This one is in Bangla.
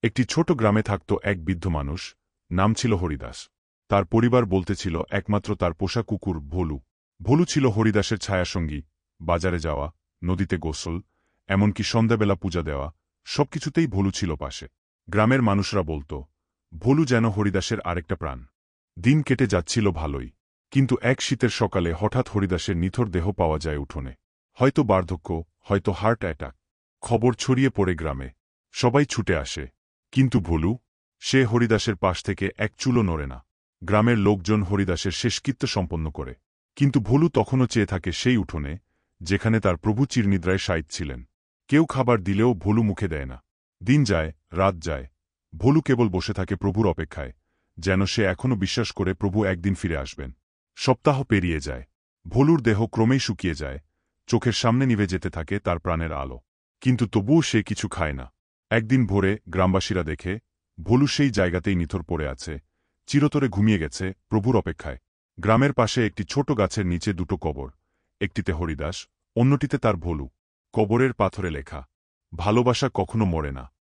একটি ছোট গ্রামে থাকত এক বৃদ্ধ মানুষ, নাম ছিল হরিদাস। তার পরিবার বলতেছিল একমাত্র তার পোষা কুকুর ভোলু। ভোলু ছিল হরিদাসের ছায়াসঙ্গী, বাজারে যাওয়া, নদীতে গোসল, এমনকি সন্ধ্যাবেলা পূজা দেওয়া, সবকিছুতেই ভোলু ছিল পাশে। গ্রামের মানুষরা বলত, ভোলু যেন হরিদাসের আরেকটা প্রাণ। দিন কেটে যাচ্ছিল ভালোই, কিন্তু এক শীতের সকালে হঠাৎ হরিদাসের নিথর দেহ পাওয়া যায় উঠোনে। হয়তো বার্ধক্য, হয়তো হার্ট অ্যাটাক। খবর ছড়িয়ে পড়ে গ্রামে, সবাই ছুটে আসে। কিন্তু ভোলু, সে হরিদাসের পাশ থেকে এক চুলও নড়ে না। গ্রামের লোকজন হরিদাসের শেষকৃত্য সম্পন্ন করে, কিন্তু ভোলু তখনও চেয়ে থাকে সেই উঠোনে, যেখানে তার প্রভু চিরনিদ্রায় শায়িত ছিলেন। কেউ খাবার দিলেও ভোলু মুখে দেয় না। দিন যায়, রাত যায়, ভোলু কেবল বসে থাকে প্রভুর অপেক্ষায়, যেন সে এখনও বিশ্বাস করে প্রভু একদিন ফিরে আসবেন। সপ্তাহ পেরিয়ে যায়, ভোলুর দেহ ক্রমেই শুকিয়ে যায়, চোখের সামনে নিভে যেতে থাকে তার প্রাণের আলো। কিন্তু তবুও সে কিছু খায় না। একদিন ভোরে গ্রামবাসীরা দেখে, ভোলু সেই জায়গাতেই নিথর পড়ে আছে, চিরতরে ঘুমিয়ে গেছে প্রভুর অপেক্ষায়। গ্রামের পাশে একটি ছোট গাছের নিচে দুটো কবর, একটিতে হরিদাস, অন্যটিতে তার ভোলু। কবরের পাথরে লেখা, ভালোবাসা কখনো মরে না।